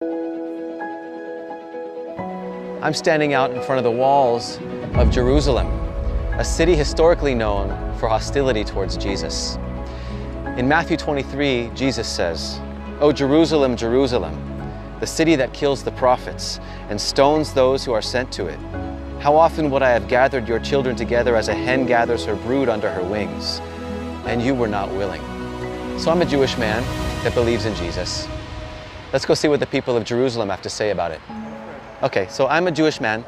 I'm standing out in front of the walls of Jerusalem, a city historically known for hostility towards Jesus. In Matthew 23, Jesus says, "O Jerusalem, Jerusalem, the city that kills the prophets and stones those who are sent to it. How often would I have gathered your children together as a hen gathers her brood under her wings, and you were not willing." So I'm a Jewish man that believes in Jesus. Let's go see what the people of Jerusalem have to say about it. Okay, so I'm a Jewish man,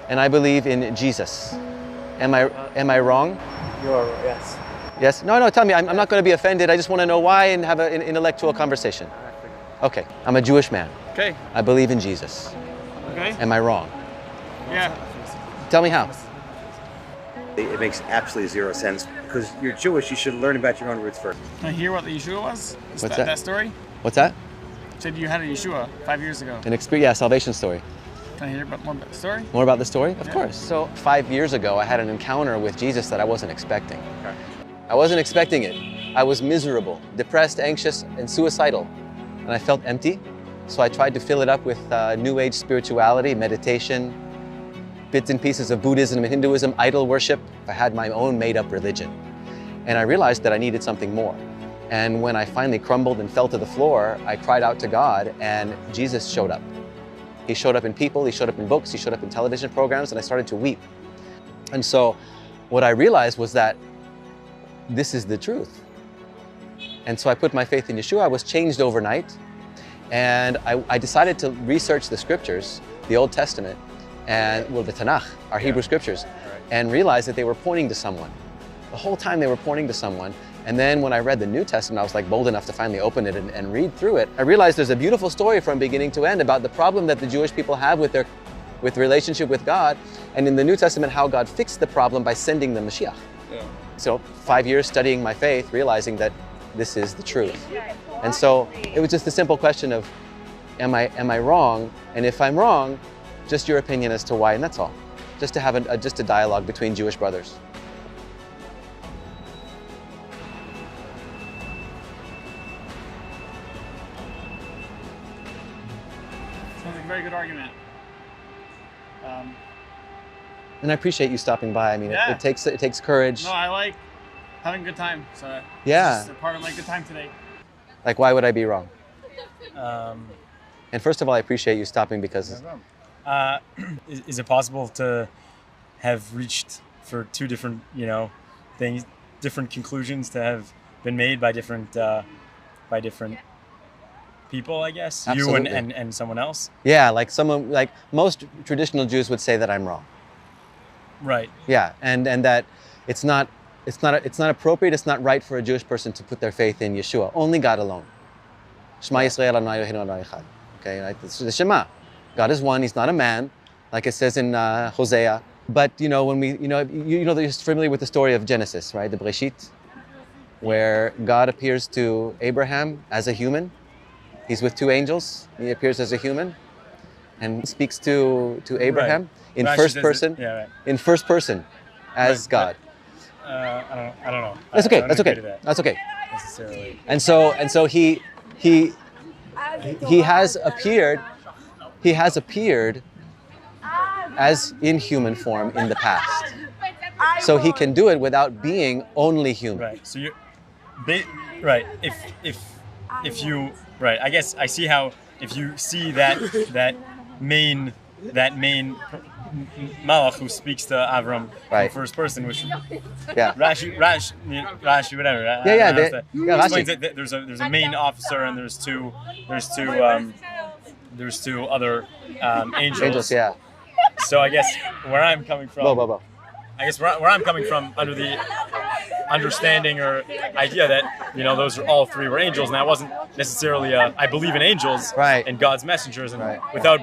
and I believe in Jesus. Am I wrong? You are, yes. Yes? No, tell me. I'm not going to be offended. I just want to know why and have an intellectual conversation. Okay, I'm a Jewish man. Okay. I believe in Jesus. Okay. Am I wrong? Yeah. Tell me how. It makes absolutely zero sense because you're Jewish. You should learn about your own roots first. Can I hear what the Yeshua was? What's that? That story? What's that? You said you had a Yeshua 5 years ago. Yeah, salvation story. Can I hear more about the story? More about the story? Of course. So 5 years ago, I had an encounter with Jesus that I wasn't expecting. Okay. I wasn't expecting it. I was miserable, depressed, anxious, and suicidal. And I felt empty. So I tried to fill it up with New Age spirituality, meditation, bits and pieces of Buddhism and Hinduism, idol worship. I had my own made-up religion. And I realized that I needed something more. And when I finally crumbled and fell to the floor, I cried out to God, and Jesus showed up. He showed up in people, he showed up in books, he showed up in television programs, and I started to weep. And so what I realized was that this is the truth. And so I put my faith in Yeshua. I was changed overnight. And I decided to research the scriptures, the Old Testament, and the Tanakh, our Hebrew scriptures, and realized that they were pointing to someone. The whole time they were pointing to someone. And then when I read the New Testament, I was like bold enough to finally open it and read through it. I realized there's a beautiful story from beginning to end about the problem that the Jewish people have with relationship with God, and in the New Testament, how God fixed the problem by sending the Mashiach. Yeah. So 5 years studying my faith, realizing that this is the truth. And so it was just a simple question of, am I wrong? And if I'm wrong, just your opinion as to why, and that's all. Just to have just a dialogue between Jewish brothers. Sounds like a very good argument. And I appreciate you stopping by. I mean, yeah. it takes courage. No, I like having a good time. So yeah, it's just a part of my good time today. Like, why would I be wrong? And first of all, I appreciate you stopping because... Is it possible to have reached for two different, things, different conclusions to have been made by different people, I guess? Absolutely. You and someone else? Yeah, like most traditional Jews would say that I'm wrong. Right. Yeah, and that it's not appropriate, it's not right for a Jewish person to put their faith in Yeshua, only God alone. Shema Yisrael Adonai Eloheinu Adonai Echad. Okay, right? It's the Shema. God is one, he's not a man, like it says in Hosea. But when you're familiar with the story of Genesis, right? The Breshit, where God appears to Abraham as a human. He's with two angels, he appears as a human, and speaks to Abraham in first person. In first person, as God. I don't know. That's okay. That's okay. That's okay. Necessarily. And so he has appeared. He has appeared as in human form in the past. So he can do it without being only human. Right. So you're right. If you right, I guess I see how if you see that main Malach who speaks to Avram in first person, which Rashi, whatever. Explains that there's a main officer and there's two other angels. Angels, yeah. So I guess where I'm coming from, I guess where I'm coming from under the understanding or idea that those are all three were angels, and that wasn't necessarily I believe in angels and God's messengers, and without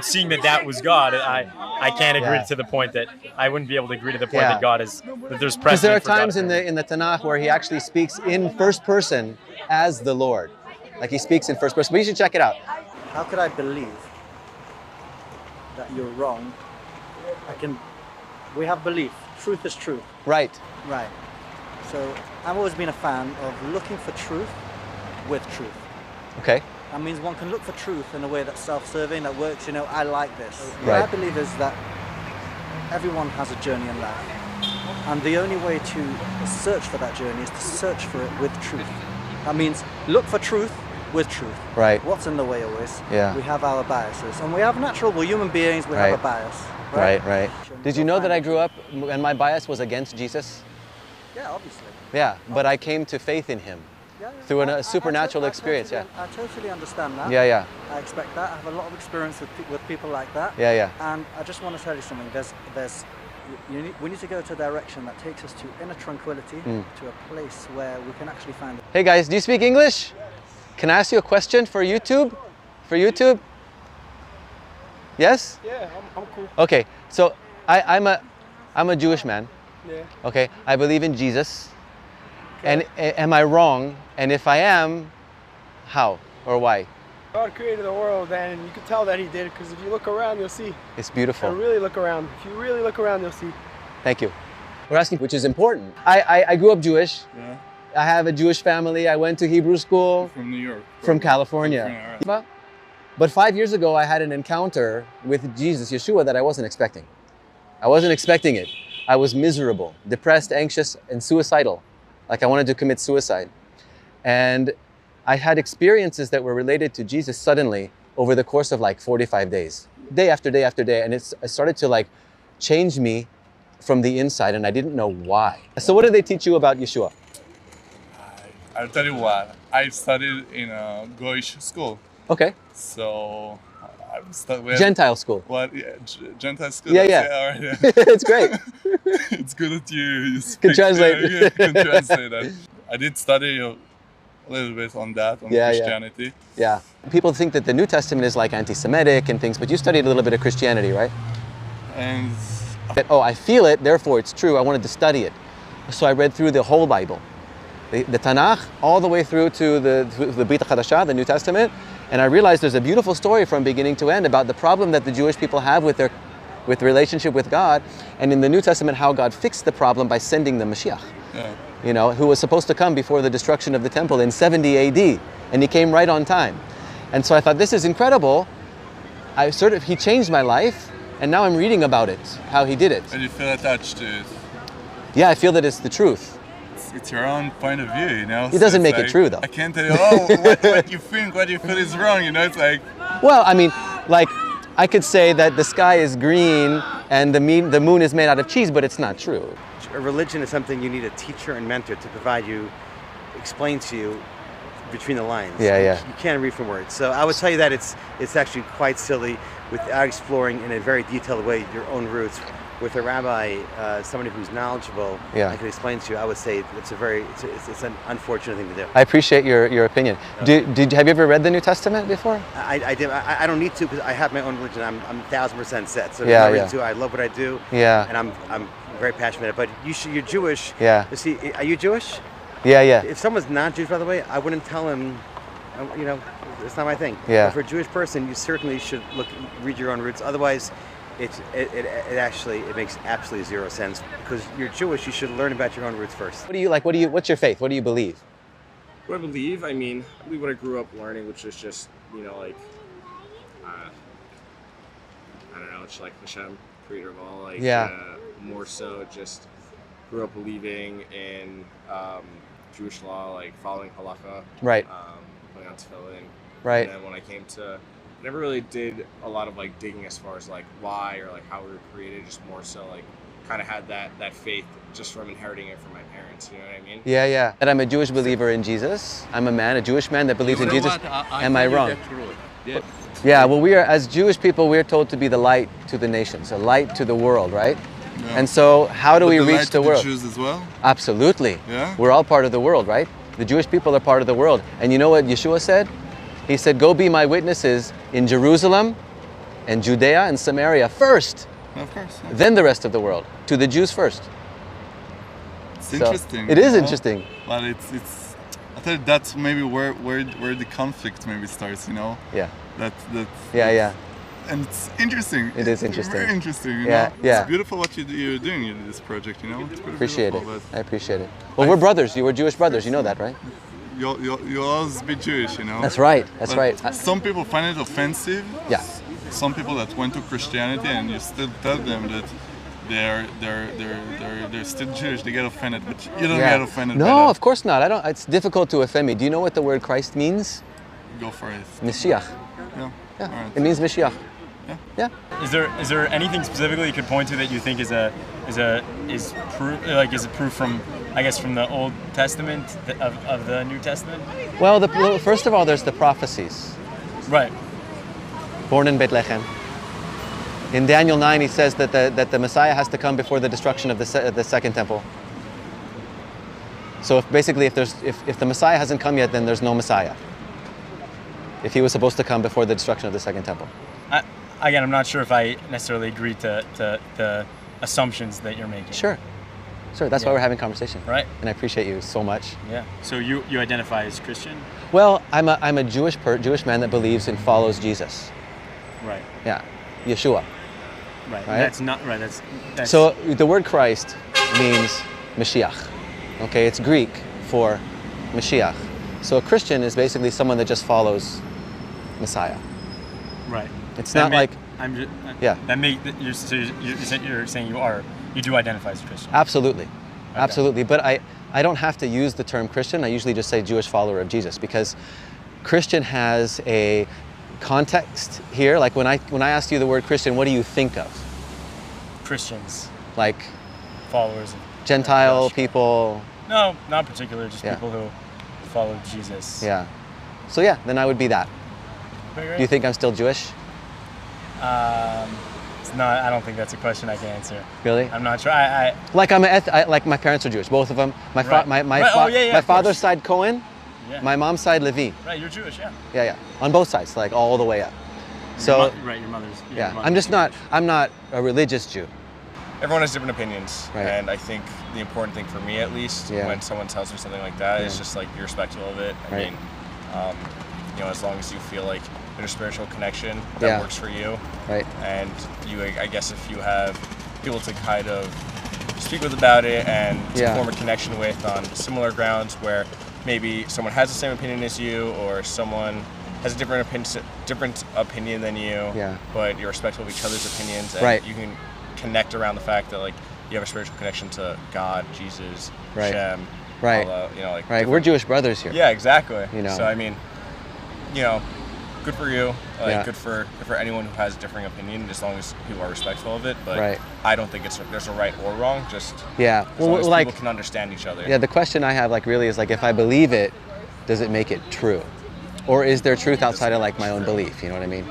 seeing that was God, I can't agree to the point that I wouldn't be able to agree to the point that God is that there's precedent. Because there are times in the Tanakh where he actually speaks in first person as the Lord, like he speaks in first person. But you should check it out. How could I believe that you're wrong? We have belief. Truth is truth. Right. Right. So I've always been a fan of looking for truth with truth. Okay. That means one can look for truth in a way that's self-serving, that works, I like this. What Right. I believe is that everyone has a journey in life. And the only way to search for that journey is to search for it with truth. That means look for truth with truth. Right. What's in the way always? Yeah. We have our biases. And we have we're human beings, we Right. have a bias. Right. Did you know that I grew up and my bias was against Jesus? Yeah, obviously. Yeah, but I came to faith in him through a supernatural experience. I totally understand that. Yeah. I expect that. I have a lot of experience with people like that. Yeah. And I just want to tell you something. We need to go to a direction that takes us to inner tranquility, to a place where we can actually find. Hey guys, do you speak English? Can I ask you a question for YouTube? For YouTube? Yes? Yeah, I'm cool. Okay, so I'm a Jewish man. Yeah. Okay, I believe in Jesus. And am I wrong? And if I am, how or why? God created the world, and you can tell that He did, because if you look around, you'll see. It's beautiful. And really look around. If you really look around, you'll see. Thank you. We're asking, which is important. I grew up Jewish. Yeah. I have a Jewish family. I went to Hebrew school. From New York. From California. But 5 years ago, I had an encounter with Jesus, Yeshua, that I wasn't expecting. I wasn't expecting it. I was miserable, depressed, anxious, and suicidal. Like I wanted to commit suicide. And I had experiences that were related to Jesus suddenly over the course of like 45 days, day after day after day. And it started to like change me from the inside, and I didn't know why. So what did they teach you about Yeshua? I'll tell you what. I studied in a Goyish school. Okay. So Gentile school. What? Yeah, Gentile school. Yeah. All right, yeah. It's great. It's good that you speak, can translate. Yeah, you can translate that. I did study a little bit on that, on Christianity. Yeah. People think that the New Testament is like anti-Semitic and things, but you studied a little bit of Christianity, right? And I feel it, therefore it's true. I wanted to study it. So I read through the whole Bible. The Tanakh, all the way through to the Brit Chadashah, the New Testament, and I realized there's a beautiful story from beginning to end about the problem that the Jewish people have with relationship with God, and in the New Testament how God fixed the problem by sending the Mashiach, who was supposed to come before the destruction of the temple in 70 AD, and he came right on time. And so I thought, this is incredible. He changed my life, and now I'm reading about it, how he did it. And you feel attached to it. Yeah, I feel that it's the truth. It's your own point of view, He doesn't make it true, though. I can't tell you, what you think, what you feel is wrong, it's like... Well, I mean, like, I could say that the sky is green and the moon is made out of cheese, but it's not true. A religion is something you need a teacher and mentor to provide you, explain to you between the lines. Yeah. You can't read from words. So I would tell you that it's actually quite silly without exploring in a very detailed way your own roots. With a rabbi, somebody who's knowledgeable, I can explain to you, I would say it's an unfortunate thing to do. I appreciate your opinion. Have you ever read the New Testament before? I did. I don't need to because I have my own religion. I'm 1000% set. So I love what I do. Yeah. And I'm very passionate about it. But you're Jewish. Yeah. You see, are you Jewish? Yeah. If someone's not Jewish, by the way, I wouldn't tell him. It's not my thing. Yeah. But for a Jewish person, you certainly should read your own roots. Otherwise, it makes absolutely zero sense. Because you're Jewish, you should learn about your own roots first. What do you like? What's your faith? What do you believe? What I believe? I believe what I grew up learning, which is just, like, I don't know, it's like Hashem, creator of all. Like, more so just grew up believing in Jewish law, like following halakha. Right. Putting on tefillin. Right. And then when I came to, never really did a lot of like digging as far as like why or like how we were created, just more so like kind of had that faith just from inheriting it from my parents, you know what I mean? Yeah. And I'm a Jewish believer in Jesus. I'm a Jewish man that believes in Jesus. Am I wrong? Yeah, well, as Jewish people, we're told to be the light to the nations, a light to the world, right? Yeah. And so how do we reach the world? The Jews as well? Absolutely. Yeah? We're all part of the world, right? The Jewish people are part of the world. And you know what Yeshua said? He said, go be my witnesses in Jerusalem and Judea and Samaria first. Of course. Yeah. Then the rest of the world. To the Jews first. It's interesting. It is interesting. But it's I think that's maybe where the conflict maybe starts, Yeah. Yeah. And it's interesting. It is interesting. Very interesting. Yeah. It's beautiful what you're doing in this project. It's pretty appreciate beautiful, it. I appreciate it. Well, we're brothers. You were Jewish brothers. You know that, right? you'll always be Jewish, you know. That's right. That's but right. Some people find it offensive. Yeah. Some people that went to Christianity and you still tell them that they're still Jewish, they get offended, but you don't get offended. No, of course not. I don't. It's difficult to offend me. Do you know what the word Christ means? Go for it. Mashiach. Yeah. Yeah. Right. It means Mashiach. Yeah. Yeah. Is there anything specifically you could point to that you think is proof from, I guess, from the Old Testament of the New Testament? Well, first of all, there's the prophecies. Right. Born in Bethlehem. In Daniel 9, he says that the Messiah has to come before the destruction of the second temple. So if the Messiah hasn't come yet, then there's no Messiah. If he was supposed to come before the destruction of the second temple. Again, I'm not sure if I necessarily agree to the assumptions that you're making. Sure. That's why we're having conversation. Right. And I appreciate you so much. Yeah. So you identify as Christian? Well, I'm a Jewish man that believes and follows Jesus. Right. Yeah. Yeshua. Right. That's not right. That's So the word Christ means Mashiach. Okay, it's Greek for Mashiach. So a Christian is basically someone that just follows Messiah. Right. It's not like yeah. You're saying you do identify as a Christian. Absolutely. Okay. Absolutely. But I don't have to use the term Christian. I usually just say Jewish follower of Jesus, because Christian has a context here. Like when I asked you the word Christian, what do you think of? Christians. Like followers of Gentile people? No, not particular, just people who follow Jesus. Yeah. So yeah, then I would be that. Do you think I'm still Jewish? It's not. I don't think that's a question I can answer. Really? I'm not sure. Like like my parents are Jewish, both of them. My father's side Cohen, my mom's side Levi. Right, you're Jewish, yeah. Yeah, on both sides, like all the way up. So your mother's. I'm not a religious Jew. Everyone has different opinions, right. And I think the important thing for me, at least, when someone tells me something like that, is just like be respectful of it. I mean, as long as you feel like there's a spiritual connection that works for you, right? And I guess if you have people to kind of speak with about it and to form a connection with on similar grounds, where maybe someone has the same opinion as you, or someone has a different opinion than you, but you're respectful of each other's opinions, and you can connect around the fact that like you have a spiritual connection to God, Jesus, Shem, right. We're Jewish brothers here. Yeah, exactly. So I mean, good for you. Good for anyone who has a differing opinion, as long as people are respectful of it. But I don't think there's a right or wrong. Just as long as people can understand each other. Yeah, the question I have really is if I believe it, does it make it true, or is there truth outside of my own belief? You know what I mean?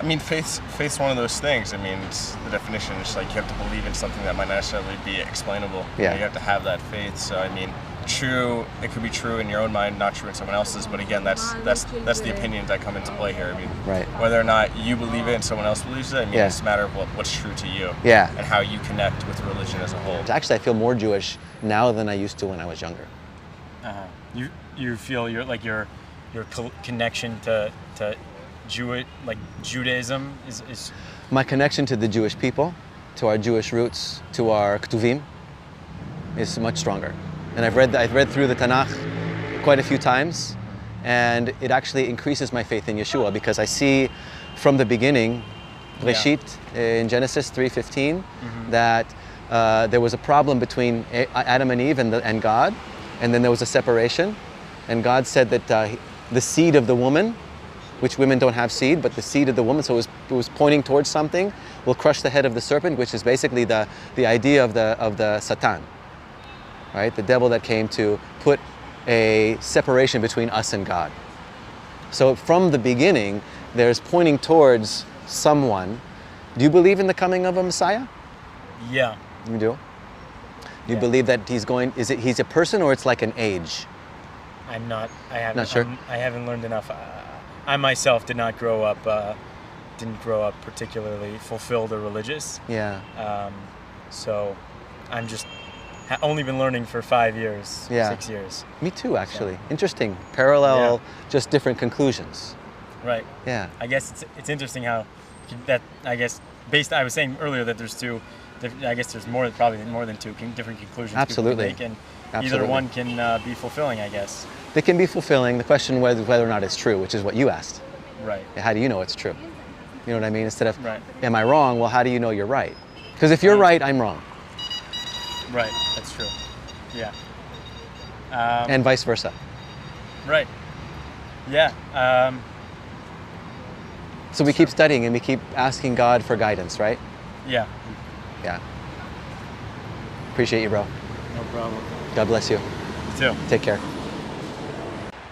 I mean, faith's one of those things. I mean, it's the definition is you have to believe in something that might not necessarily be explainable. Yeah. You have to have that faith. So I mean, true, it could be true in your own mind, not true in someone else's. But again, that's the opinions that come into play here. I mean, whether or not you believe it and someone else believes it, I mean, it's a matter of what's true to you. Yeah. And how you connect with religion as a whole. Actually, I feel more Jewish now than I used to when I was younger. You feel your connection to Judaism is my connection to the Jewish people, to our Jewish roots, to our Ketuvim, is much stronger. And I've read through the Tanakh quite a few times, and it actually increases my faith in Yeshua, because I see from the beginning, Reshit, in Genesis 3:15, that there was a problem between Adam and Eve and God, and then there was a separation, and God said that the seed of the woman, which women don't have seed, but the seed of the woman, so it was pointing towards something, will crush the head of the serpent, which is basically the idea of the Satan, right? The devil that came to put a separation between us and God. So from the beginning, there's pointing towards someone. Do you believe in the coming of a Messiah? Yeah. You do? You believe that he's a person, or it's like an age? I'm not. I haven't. Not sure? I haven't learned enough. I myself didn't grow up particularly fulfilled or religious. Yeah. So I'm just only been learning for 5 years, 6 years. Me too, actually. So. Interesting. Parallel, just different conclusions. Right. Yeah. I guess it's interesting how that, I guess, I was saying earlier that there's probably more than two different conclusions Absolutely. people can make, either one can be fulfilling, I guess. They can be fulfilling. The question whether or not it's true, which is what you asked. Right. How do you know it's true? You know what I mean? Instead of, right. Am I wrong? Well, how do you know you're right? Because if you're right, I'm wrong. Right, that's true. Yeah. And vice versa. Right. Yeah. So we keep studying and we keep asking God for guidance, right? Yeah. Yeah. Appreciate you, bro. No problem. God bless you. You too. Take care.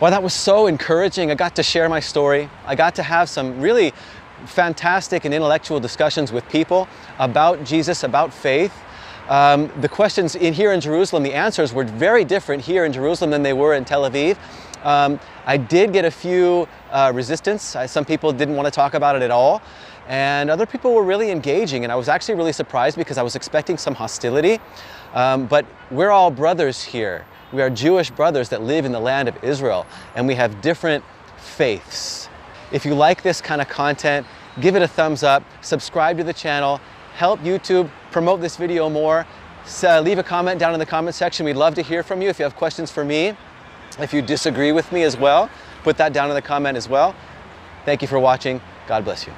Well, that was so encouraging. I got to share my story. I got to have some really fantastic and intellectual discussions with people about Jesus, about faith. The questions here in Jerusalem, the answers were very different here in Jerusalem than they were in Tel Aviv. I did get a few resistance. Some people didn't want to talk about it at all. And other people were really engaging. And I was actually really surprised because I was expecting some hostility. But we're all brothers here. We are Jewish brothers that live in the land of Israel. And we have different faiths. If you like this kind of content, give it a thumbs up, subscribe to the channel, help YouTube promote this video more. Leave a comment down in the comment section. We'd love to hear from you if you have questions for me. If you disagree with me as well, put that down in the comment as well. Thank you for watching. God bless you.